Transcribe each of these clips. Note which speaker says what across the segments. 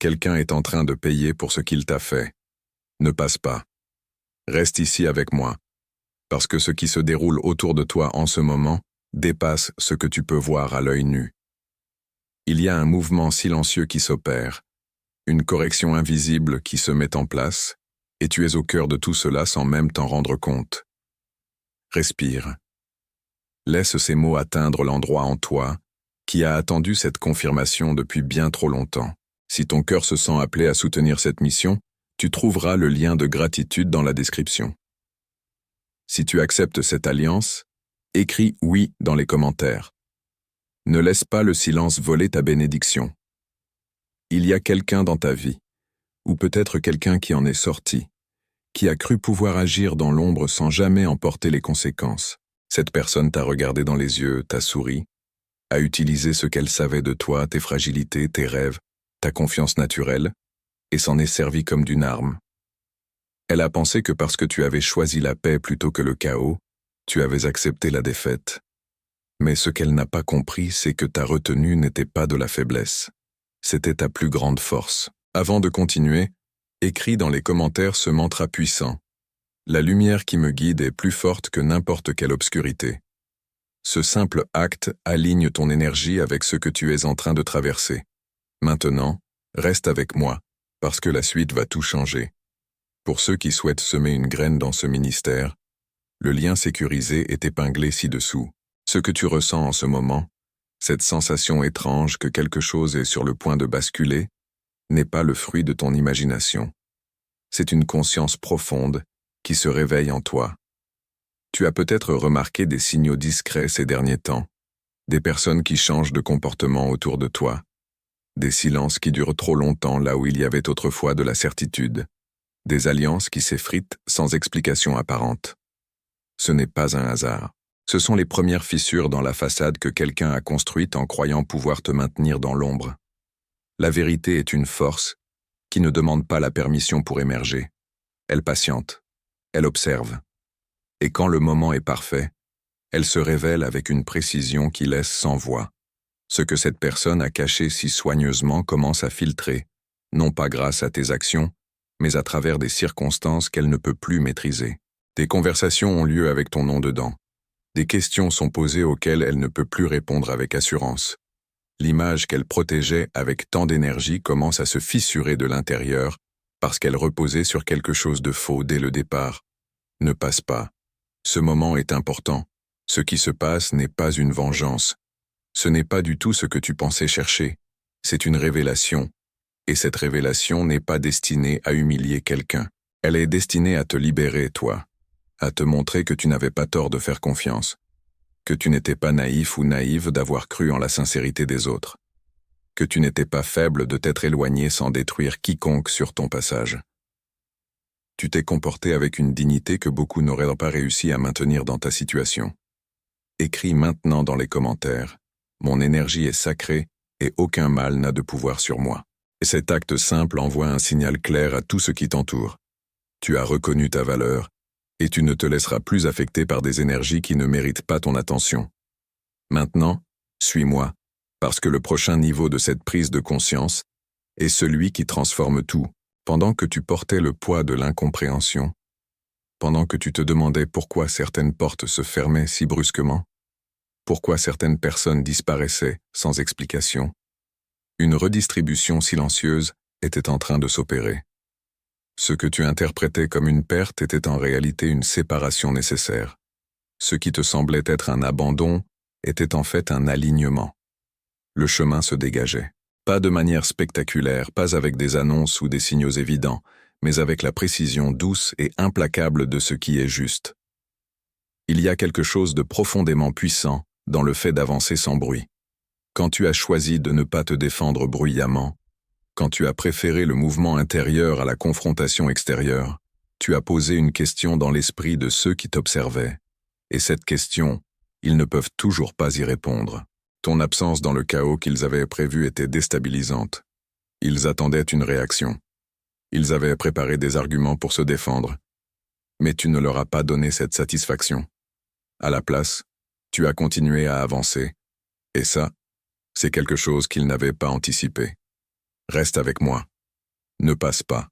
Speaker 1: Quelqu'un est en train de payer pour ce qu'il t'a fait. Ne passe pas. Reste ici avec moi, parce que ce qui se déroule autour de toi en ce moment dépasse ce que tu peux voir à l'œil nu. Il y a un mouvement silencieux qui s'opère, une correction invisible qui se met en place, et tu es au cœur de tout cela sans même t'en rendre compte. Respire. Laisse ces mots atteindre l'endroit en toi qui a attendu cette confirmation depuis bien trop longtemps. Si ton cœur se sent appelé à soutenir cette mission, tu trouveras le lien de gratitude dans la description. Si tu acceptes cette alliance, écris « oui » dans les commentaires. Ne laisse pas le silence voler ta bénédiction. Il y a quelqu'un dans ta vie, ou peut-être quelqu'un qui en est sorti, qui a cru pouvoir agir dans l'ombre sans jamais en porter les conséquences. Cette personne t'a regardé dans les yeux, t'a souri, a utilisé ce qu'elle savait de toi, tes fragilités, tes rêves, ta confiance naturelle, et s'en est servie comme d'une arme. Elle a pensé que parce que tu avais choisi la paix plutôt que le chaos, tu avais accepté la défaite. Mais ce qu'elle n'a pas compris, c'est que ta retenue n'était pas de la faiblesse. C'était ta plus grande force. Avant de continuer, écris dans les commentaires ce mantra puissant. La lumière qui me guide est plus forte que n'importe quelle obscurité. Ce simple acte aligne ton énergie avec ce que tu es en train de traverser. Maintenant, reste avec moi, parce que la suite va tout changer. Pour ceux qui souhaitent semer une graine dans ce ministère, le lien sécurisé est épinglé ci-dessous. Ce que tu ressens en ce moment, cette sensation étrange que quelque chose est sur le point de basculer, n'est pas le fruit de ton imagination. C'est une conscience profonde qui se réveille en toi. Tu as peut-être remarqué des signaux discrets ces derniers temps, des personnes qui changent de comportement autour de toi, des silences qui durent trop longtemps là où il y avait autrefois de la certitude, des alliances qui s'effritent sans explication apparente. Ce n'est pas un hasard. Ce sont les premières fissures dans la façade que quelqu'un a construite en croyant pouvoir te maintenir dans l'ombre. La vérité est une force qui ne demande pas la permission pour émerger. Elle patiente, elle observe. Et quand le moment est parfait, elle se révèle avec une précision qui laisse sans voix. Ce que cette personne a caché si soigneusement commence à filtrer, non pas grâce à tes actions, mais à travers des circonstances qu'elle ne peut plus maîtriser. Des conversations ont lieu avec ton nom dedans. Des questions sont posées auxquelles elle ne peut plus répondre avec assurance. L'image qu'elle protégeait avec tant d'énergie commence à se fissurer de l'intérieur parce qu'elle reposait sur quelque chose de faux dès le départ. Ne passe pas. Ce moment est important. Ce qui se passe n'est pas une vengeance. Ce n'est pas du tout ce que tu pensais chercher. C'est une révélation. Et cette révélation n'est pas destinée à humilier quelqu'un. Elle est destinée à te libérer, toi. À te montrer que tu n'avais pas tort de faire confiance, que tu n'étais pas naïf ou naïve d'avoir cru en la sincérité des autres, que tu n'étais pas faible de t'être éloigné sans détruire quiconque sur ton passage. Tu t'es comporté avec une dignité que beaucoup n'auraient pas réussi à maintenir dans ta situation. Écris maintenant dans les commentaires, « Mon énergie est sacrée et aucun mal n'a de pouvoir sur moi ». Et cet acte simple envoie un signal clair à tout ce qui t'entoure. Tu as reconnu ta valeur, et tu ne te laisseras plus affecter par des énergies qui ne méritent pas ton attention. Maintenant, suis-moi, parce que le prochain niveau de cette prise de conscience est celui qui transforme tout. Pendant que tu portais le poids de l'incompréhension, pendant que tu te demandais pourquoi certaines portes se fermaient si brusquement, pourquoi certaines personnes disparaissaient sans explication, une redistribution silencieuse était en train de s'opérer. Ce que tu interprétais comme une perte était en réalité une séparation nécessaire. Ce qui te semblait être un abandon était en fait un alignement. Le chemin se dégageait. Pas de manière spectaculaire, pas avec des annonces ou des signaux évidents, mais avec la précision douce et implacable de ce qui est juste. Il y a quelque chose de profondément puissant dans le fait d'avancer sans bruit. Quand tu as choisi de ne pas te défendre bruyamment, quand tu as préféré le mouvement intérieur à la confrontation extérieure, tu as posé une question dans l'esprit de ceux qui t'observaient. Et cette question, ils ne peuvent toujours pas y répondre. Ton absence dans le chaos qu'ils avaient prévu était déstabilisante. Ils attendaient une réaction. Ils avaient préparé des arguments pour se défendre. Mais tu ne leur as pas donné cette satisfaction. À la place, tu as continué à avancer. Et ça, c'est quelque chose qu'ils n'avaient pas anticipé. Reste avec moi. Ne passe pas.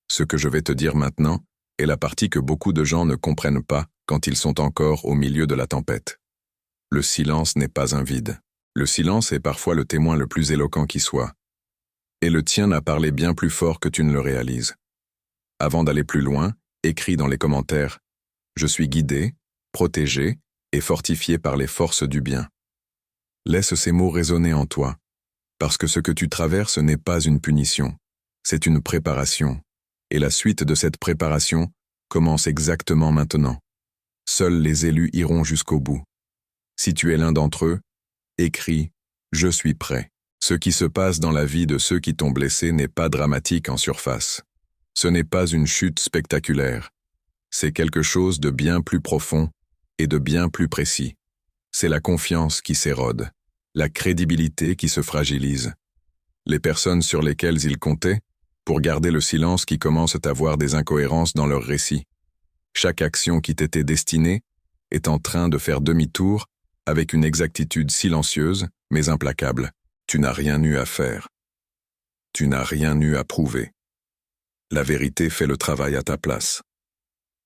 Speaker 1: Ce que je vais te dire maintenant est la partie que beaucoup de gens ne comprennent pas quand ils sont encore au milieu de la tempête. Le silence n'est pas un vide. Le silence est parfois le témoin le plus éloquent qui soit. Et le tien a parlé bien plus fort que tu ne le réalises. Avant d'aller plus loin, écris dans les commentaires « Je suis guidé, protégé et fortifié par les forces du bien ». Laisse ces mots résonner en toi, parce que ce que tu traverses n'est pas une punition, c'est une préparation. Et la suite de cette préparation commence exactement maintenant. Seuls les élus iront jusqu'au bout. Si tu es l'un d'entre eux, écris « Je suis prêt ». Ce qui se passe dans la vie de ceux qui t'ont blessé n'est pas dramatique en surface. Ce n'est pas une chute spectaculaire. C'est quelque chose de bien plus profond et de bien plus précis. C'est la confiance qui s'érode, la crédibilité qui se fragilise. Les personnes sur lesquelles ils comptaient, pour garder le silence, qui commencent à voir des incohérences dans leur récit. Chaque action qui t'était destinée est en train de faire demi-tour avec une exactitude silencieuse mais implacable. Tu n'as rien eu à faire. Tu n'as rien eu à prouver. La vérité fait le travail à ta place.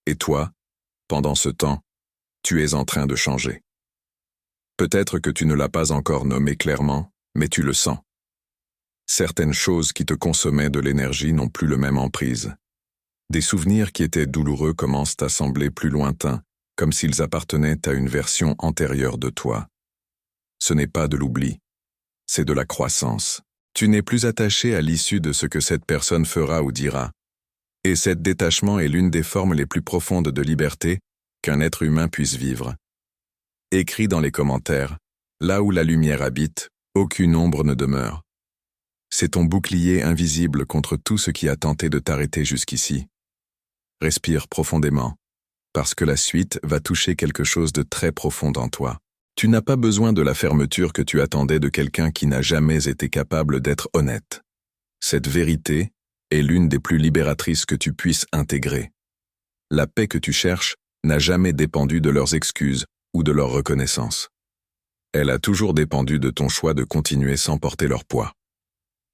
Speaker 1: Et toi, pendant ce temps, tu es en train de changer. Peut-être que tu ne l'as pas encore nommé clairement, mais tu le sens. Certaines choses qui te consommaient de l'énergie n'ont plus le même emprise. Des souvenirs qui étaient douloureux commencent à sembler plus lointains, comme s'ils appartenaient à une version antérieure de toi. Ce n'est pas de l'oubli, c'est de la croissance. Tu n'es plus attaché à l'issue de ce que cette personne fera ou dira. Et cet détachement est l'une des formes les plus profondes de liberté qu'un être humain puisse vivre. Écris dans les commentaires, là où la lumière habite, aucune ombre ne demeure. C'est ton bouclier invisible contre tout ce qui a tenté de t'arrêter jusqu'ici. Respire profondément, parce que la suite va toucher quelque chose de très profond en toi. Tu n'as pas besoin de la fermeture que tu attendais de quelqu'un qui n'a jamais été capable d'être honnête. Cette vérité est l'une des plus libératrices que tu puisses intégrer. La paix que tu cherches n'a jamais dépendu de leurs excuses ou de leur reconnaissance. Elle a toujours dépendu de ton choix de continuer sans porter leur poids.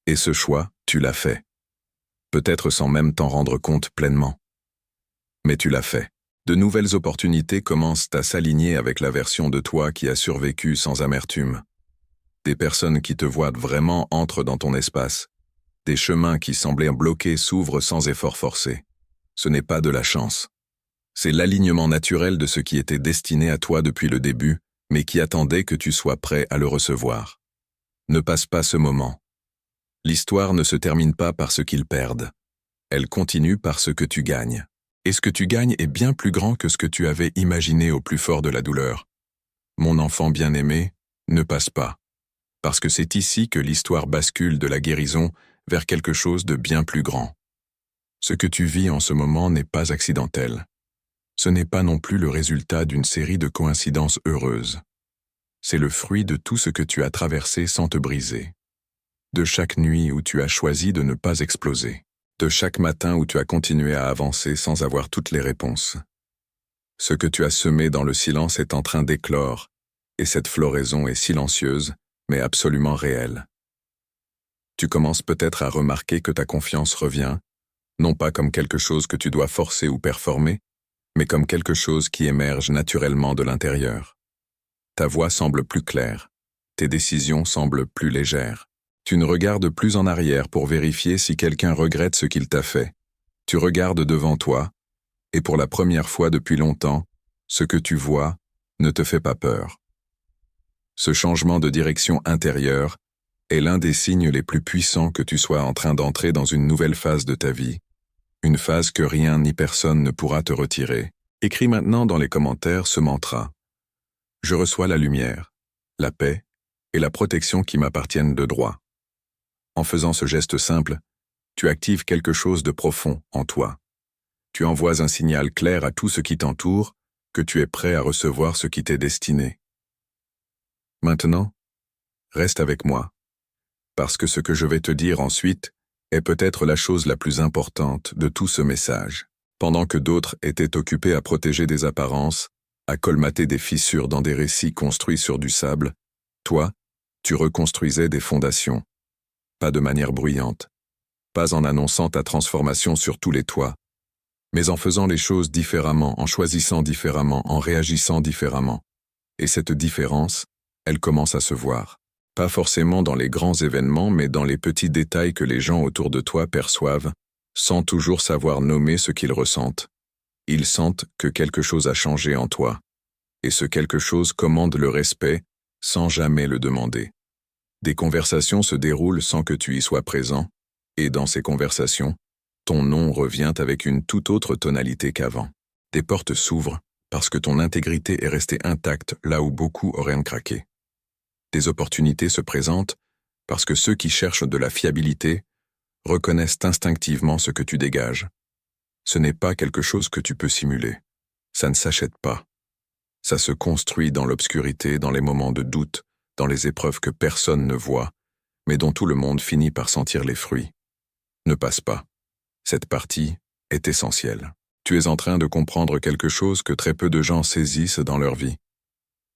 Speaker 1: Et ce choix, tu l'as fait. Peut-être sans même t'en rendre compte pleinement. Mais tu l'as fait. De nouvelles opportunités commencent à s'aligner avec la version de toi qui a survécu sans amertume. Des personnes qui te voient vraiment entrent dans ton espace. Des chemins qui semblaient bloqués s'ouvrent sans effort forcé. Ce n'est pas de la chance. C'est l'alignement naturel de ce qui était destiné à toi depuis le début, mais qui attendait que tu sois prêt à le recevoir. Ne passe pas ce moment. L'histoire ne se termine pas par ce qu'ils perdent. Elle continue par ce que tu gagnes. Et ce que tu gagnes est bien plus grand que ce que tu avais imaginé au plus fort de la douleur. Mon enfant bien-aimé, ne passe pas. Parce que c'est ici que l'histoire bascule de la guérison vers quelque chose de bien plus grand. Ce que tu vis en ce moment n'est pas accidentel. Ce n'est pas non plus le résultat d'une série de coïncidences heureuses. C'est le fruit de tout ce que tu as traversé sans te briser. De chaque nuit où tu as choisi de ne pas exploser. De chaque matin où tu as continué à avancer sans avoir toutes les réponses. Ce que tu as semé dans le silence est en train d'éclore, et cette floraison est silencieuse, mais absolument réelle. Tu commences peut-être à remarquer que ta confiance revient, non pas comme quelque chose que tu dois forcer ou performer, mais comme quelque chose qui émerge naturellement de l'intérieur. Ta voix semble plus claire, tes décisions semblent plus légères. Tu ne regardes plus en arrière pour vérifier si quelqu'un regrette ce qu'il t'a fait. Tu regardes devant toi, et pour la première fois depuis longtemps, ce que tu vois ne te fait pas peur. Ce changement de direction intérieure est l'un des signes les plus puissants que tu sois en train d'entrer dans une nouvelle phase de ta vie, une phase que rien ni personne ne pourra te retirer. Écris maintenant dans les commentaires ce mantra. Je reçois la lumière, la paix et la protection qui m'appartiennent de droit. En faisant ce geste simple, tu actives quelque chose de profond en toi. Tu envoies un signal clair à tout ce qui t'entoure que tu es prêt à recevoir ce qui t'est destiné. Maintenant, reste avec moi, parce que ce que je vais te dire ensuite est peut-être la chose la plus importante de tout ce message. Pendant que d'autres étaient occupés à protéger des apparences, à colmater des fissures dans des récits construits sur du sable, toi, tu reconstruisais des fondations. Pas de manière bruyante, pas en annonçant ta transformation sur tous les toits, mais en faisant les choses différemment, en choisissant différemment, en réagissant différemment. Et cette différence, elle commence à se voir. Pas forcément dans les grands événements, mais dans les petits détails que les gens autour de toi perçoivent, sans toujours savoir nommer ce qu'ils ressentent. Ils sentent que quelque chose a changé en toi. Et ce quelque chose commande le respect, sans jamais le demander. Des conversations se déroulent sans que tu y sois présent, et dans ces conversations, ton nom revient avec une toute autre tonalité qu'avant. Des portes s'ouvrent parce que ton intégrité est restée intacte là où beaucoup auraient craqué. Des opportunités se présentent parce que ceux qui cherchent de la fiabilité reconnaissent instinctivement ce que tu dégages. Ce n'est pas quelque chose que tu peux simuler. Ça ne s'achète pas. Ça se construit dans l'obscurité, dans les moments de doute, dans les épreuves que personne ne voit, mais dont tout le monde finit par sentir les fruits. Ne passe pas. Cette partie est essentielle. Tu es en train de comprendre quelque chose que très peu de gens saisissent dans leur vie.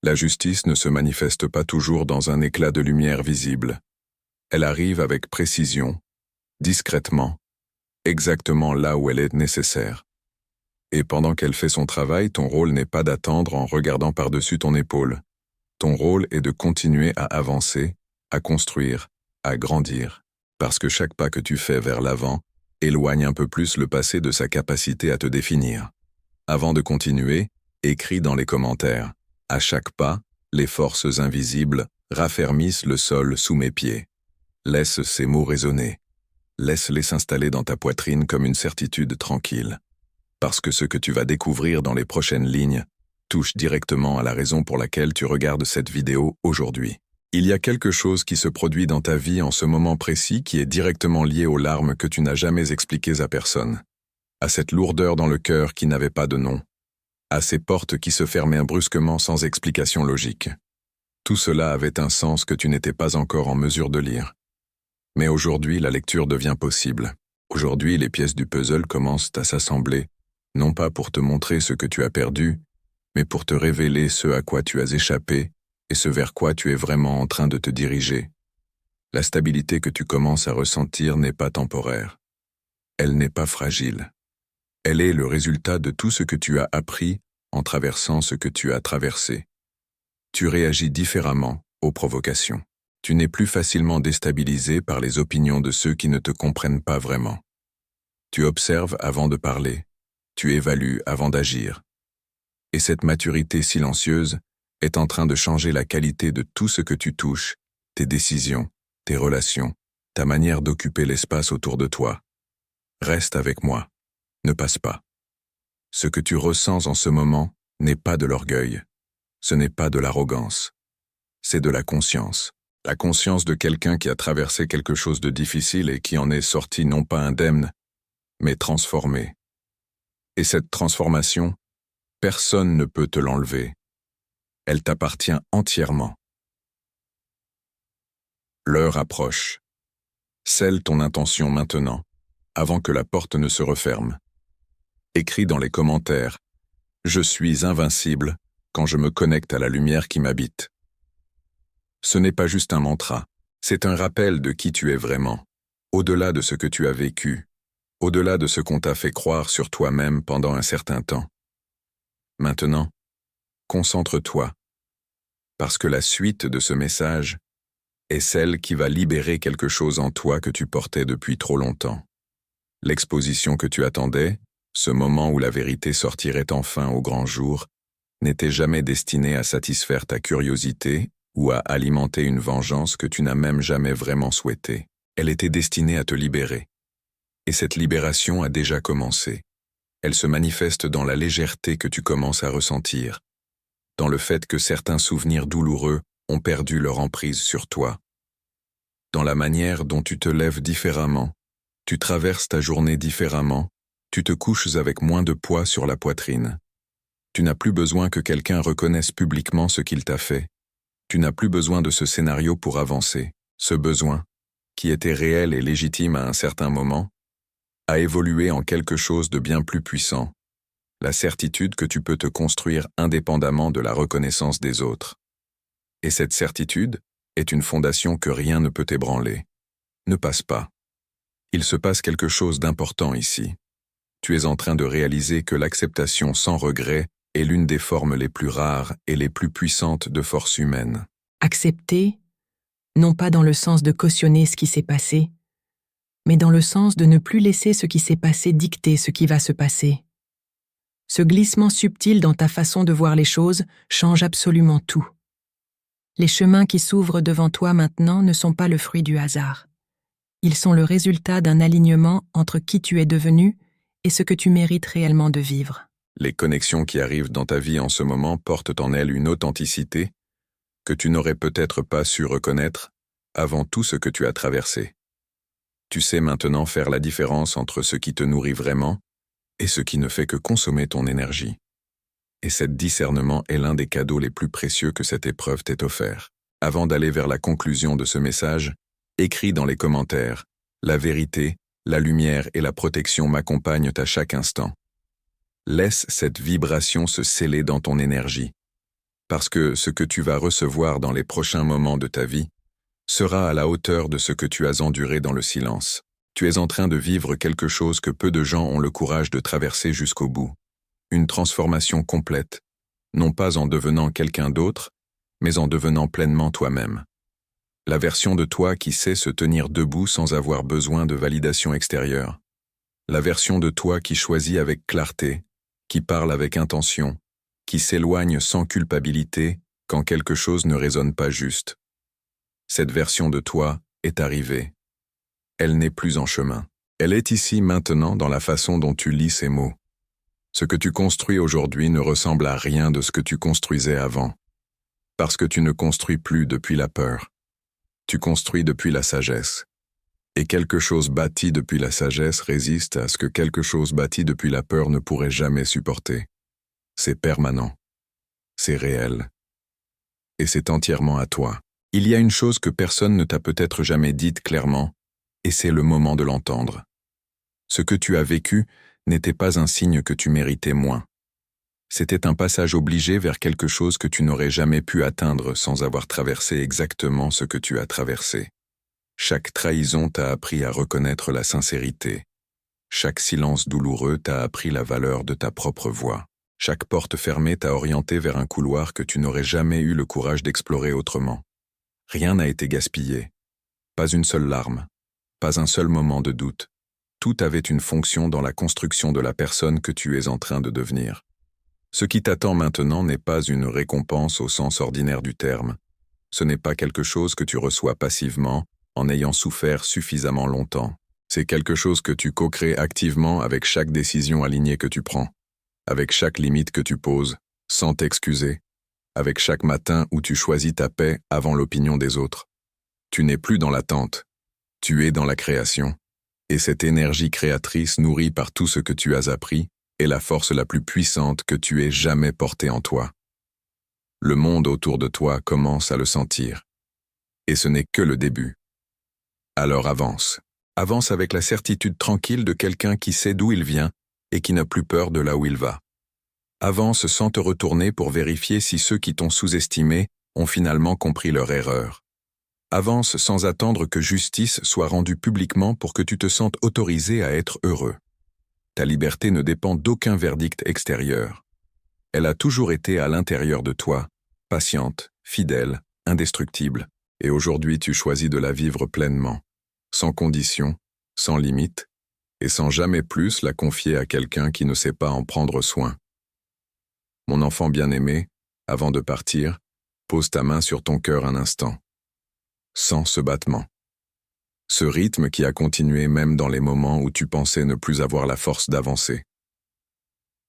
Speaker 1: La justice ne se manifeste pas toujours dans un éclat de lumière visible. Elle arrive avec précision, discrètement, exactement là où elle est nécessaire. Et pendant qu'elle fait son travail, ton rôle n'est pas d'attendre en regardant par-dessus ton épaule. Ton rôle est de continuer à avancer, à construire, à grandir, parce que chaque pas que tu fais vers l'avant éloigne un peu plus le passé de sa capacité à te définir. Avant de continuer, écris dans les commentaires. À chaque pas, les forces invisibles raffermissent le sol sous mes pieds. Laisse ces mots résonner. Laisse-les s'installer dans ta poitrine comme une certitude tranquille. Parce que ce que tu vas découvrir dans les prochaines lignes touche directement à la raison pour laquelle tu regardes cette vidéo aujourd'hui. Il y a quelque chose qui se produit dans ta vie en ce moment précis qui est directement lié aux larmes que tu n'as jamais expliquées à personne, à cette lourdeur dans le cœur qui n'avait pas de nom, à ces portes qui se fermaient brusquement sans explication logique. Tout cela avait un sens que tu n'étais pas encore en mesure de lire. Mais aujourd'hui, la lecture devient possible. Aujourd'hui, les pièces du puzzle commencent à s'assembler, non pas pour te montrer ce que tu as perdu, mais pour te révéler ce à quoi tu as échappé et ce vers quoi tu es vraiment en train de te diriger. La stabilité que tu commences à ressentir n'est pas temporaire. Elle n'est pas fragile. Elle est le résultat de tout ce que tu as appris en traversant ce que tu as traversé. Tu réagis différemment aux provocations. Tu n'es plus facilement déstabilisé par les opinions de ceux qui ne te comprennent pas vraiment. Tu observes avant de parler. Tu évalues avant d'agir. Et cette maturité silencieuse est en train de changer la qualité de tout ce que tu touches, tes décisions, tes relations, ta manière d'occuper l'espace autour de toi. Reste avec moi. Ne passe pas. Ce que tu ressens en ce moment n'est pas de l'orgueil. Ce n'est pas de l'arrogance. C'est de la conscience. La conscience de quelqu'un qui a traversé quelque chose de difficile et qui en est sorti non pas indemne, mais transformé. Et cette transformation, personne ne peut te l'enlever. Elle t'appartient entièrement. L'heure approche. Scelle ton intention maintenant, avant que la porte ne se referme. Écris dans les commentaires « Je suis invincible quand je me connecte à la lumière qui m'habite ». Ce n'est pas juste un mantra, c'est un rappel de qui tu es vraiment, au-delà de ce que tu as vécu, au-delà de ce qu'on t'a fait croire sur toi-même pendant un certain temps. Maintenant, concentre-toi, parce que la suite de ce message est celle qui va libérer quelque chose en toi que tu portais depuis trop longtemps. L'exposition que tu attendais, ce moment où la vérité sortirait enfin au grand jour, n'était jamais destinée à satisfaire ta curiosité ou à alimenter une vengeance que tu n'as même jamais vraiment souhaitée. Elle était destinée à te libérer. Et cette libération a déjà commencé. Elle se manifeste dans la légèreté que tu commences à ressentir, dans le fait que certains souvenirs douloureux ont perdu leur emprise sur toi, dans la manière dont tu te lèves différemment, tu traverses ta journée différemment, tu te couches avec moins de poids sur la poitrine. Tu n'as plus besoin que quelqu'un reconnaisse publiquement ce qu'il t'a fait. Tu n'as plus besoin de ce scénario pour avancer. Ce besoin, qui était réel et légitime à un certain moment, a évolué en quelque chose de bien plus puissant, la certitude que tu peux te construire indépendamment de la reconnaissance des autres. Et cette certitude est une fondation que rien ne peut ébranler. Ne passe pas. Il se passe quelque chose d'important ici. Tu es en train de réaliser que l'acceptation sans regret est l'une des formes les plus rares et les plus puissantes de force humaine.
Speaker 2: Accepter, non pas dans le sens de cautionner ce qui s'est passé, mais dans le sens de ne plus laisser ce qui s'est passé dicter ce qui va se passer. Ce glissement subtil dans ta façon de voir les choses change absolument tout. Les chemins qui s'ouvrent devant toi maintenant ne sont pas le fruit du hasard. Ils sont le résultat d'un alignement entre qui tu es devenu et ce que tu mérites réellement de vivre.
Speaker 1: Les connexions qui arrivent dans ta vie en ce moment portent en elles une authenticité que tu n'aurais peut-être pas su reconnaître avant tout ce que tu as traversé. Tu sais maintenant faire la différence entre ce qui te nourrit vraiment et ce qui ne fait que consommer ton énergie. Et cet discernement est l'un des cadeaux les plus précieux que cette épreuve t'ait offert. Avant d'aller vers la conclusion de ce message, écris dans les commentaires « La vérité, la lumière et la protection m'accompagnent à chaque instant ». Laisse cette vibration se sceller dans ton énergie, parce que ce que tu vas recevoir dans les prochains moments de ta vie sera à la hauteur de ce que tu as enduré dans le silence. Tu es en train de vivre quelque chose que peu de gens ont le courage de traverser jusqu'au bout. Une transformation complète, non pas en devenant quelqu'un d'autre, mais en devenant pleinement toi-même. La version de toi qui sait se tenir debout sans avoir besoin de validation extérieure. La version de toi qui choisit avec clarté, qui parle avec intention, qui s'éloigne sans culpabilité quand quelque chose ne résonne pas juste. Cette version de toi est arrivée. Elle n'est plus en chemin. Elle est ici maintenant dans la façon dont tu lis ces mots. Ce que tu construis aujourd'hui ne ressemble à rien de ce que tu construisais avant. Parce que tu ne construis plus depuis la peur. Tu construis depuis la sagesse. Et quelque chose bâti depuis la sagesse résiste à ce que quelque chose bâti depuis la peur ne pourrait jamais supporter. C'est permanent. C'est réel. Et c'est entièrement à toi. Il y a une chose que personne ne t'a peut-être jamais dite clairement, et c'est le moment de l'entendre. Ce que tu as vécu n'était pas un signe que tu méritais moins. C'était un passage obligé vers quelque chose que tu n'aurais jamais pu atteindre sans avoir traversé exactement ce que tu as traversé. Chaque trahison t'a appris à reconnaître la sincérité. Chaque silence douloureux t'a appris la valeur de ta propre voix. Chaque porte fermée t'a orienté vers un couloir que tu n'aurais jamais eu le courage d'explorer autrement. Rien n'a été gaspillé. Pas une seule larme. Pas un seul moment de doute. Tout avait une fonction dans la construction de la personne que tu es en train de devenir. Ce qui t'attend maintenant n'est pas une récompense au sens ordinaire du terme. Ce n'est pas quelque chose que tu reçois passivement, en ayant souffert suffisamment longtemps. C'est quelque chose que tu co-crées activement avec chaque décision alignée que tu prends, avec chaque limite que tu poses, sans t'excuser, avec chaque matin où tu choisis ta paix avant l'opinion des autres. Tu n'es plus dans l'attente, tu es dans la création. Et cette énergie créatrice nourrie par tout ce que tu as appris est la force la plus puissante que tu aies jamais portée en toi. Le monde autour de toi commence à le sentir. Et ce n'est que le début. Alors avance. Avance avec la certitude tranquille de quelqu'un qui sait d'où il vient et qui n'a plus peur de là où il va. Avance sans te retourner pour vérifier si ceux qui t'ont sous-estimé ont finalement compris leur erreur. Avance sans attendre que justice soit rendue publiquement pour que tu te sentes autorisé à être heureux. Ta liberté ne dépend d'aucun verdict extérieur. Elle a toujours été à l'intérieur de toi, patiente, fidèle, indestructible, et aujourd'hui tu choisis de la vivre pleinement, sans condition, sans limite, et sans jamais plus la confier à quelqu'un qui ne sait pas en prendre soin. Mon enfant bien-aimé, avant de partir, pose ta main sur ton cœur un instant. Sens ce battement. Ce rythme qui a continué même dans les moments où tu pensais ne plus avoir la force d'avancer.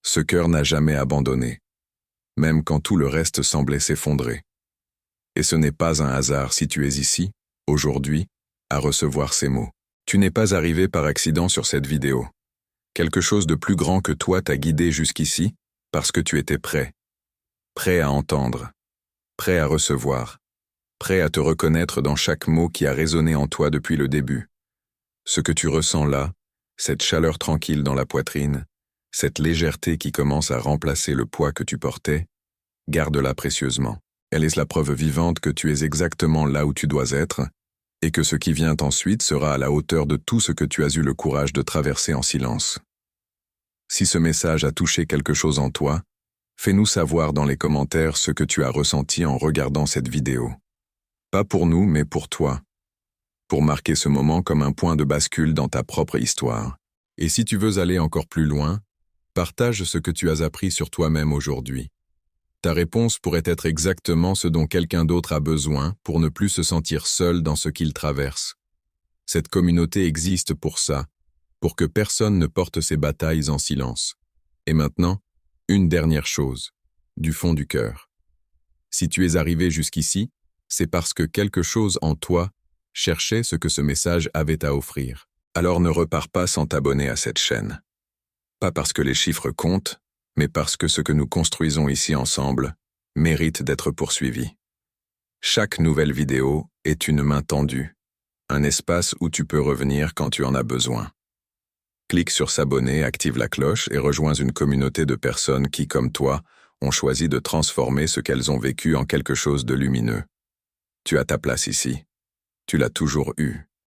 Speaker 1: Ce cœur n'a jamais abandonné, même quand tout le reste semblait s'effondrer. Et ce n'est pas un hasard si tu es ici, aujourd'hui, à recevoir ces mots. Tu n'es pas arrivé par accident sur cette vidéo. Quelque chose de plus grand que toi t'a guidé jusqu'ici, parce que tu étais prêt. Prêt à entendre. Prêt à recevoir. Prêt à te reconnaître dans chaque mot qui a résonné en toi depuis le début. Ce que tu ressens là, cette chaleur tranquille dans la poitrine, cette légèreté qui commence à remplacer le poids que tu portais, garde-la précieusement. Elle est la preuve vivante que tu es exactement là où tu dois être et que ce qui vient ensuite sera à la hauteur de tout ce que tu as eu le courage de traverser en silence. Si ce message a touché quelque chose en toi, fais-nous savoir dans les commentaires ce que tu as ressenti en regardant cette vidéo. Pas pour nous, mais pour toi. Pour marquer ce moment comme un point de bascule dans ta propre histoire. Et si tu veux aller encore plus loin, partage ce que tu as appris sur toi-même aujourd'hui. Ta réponse pourrait être exactement ce dont quelqu'un d'autre a besoin pour ne plus se sentir seul dans ce qu'il traverse. Cette communauté existe pour ça, pour que personne ne porte ses batailles en silence. Et maintenant, une dernière chose, du fond du cœur. Si tu es arrivé jusqu'ici, c'est parce que quelque chose en toi cherchait ce que ce message avait à offrir. Alors ne repars pas sans t'abonner à cette chaîne. Pas parce que les chiffres comptent, mais parce que ce que nous construisons ici ensemble mérite d'être poursuivi. Chaque nouvelle vidéo est une main tendue, un espace où tu peux revenir quand tu en as besoin. Clique sur s'abonner, active la cloche et rejoins une communauté de personnes qui, comme toi, ont choisi de transformer ce qu'elles ont vécu en quelque chose de lumineux. Tu as ta place ici. Tu l'as toujours eue.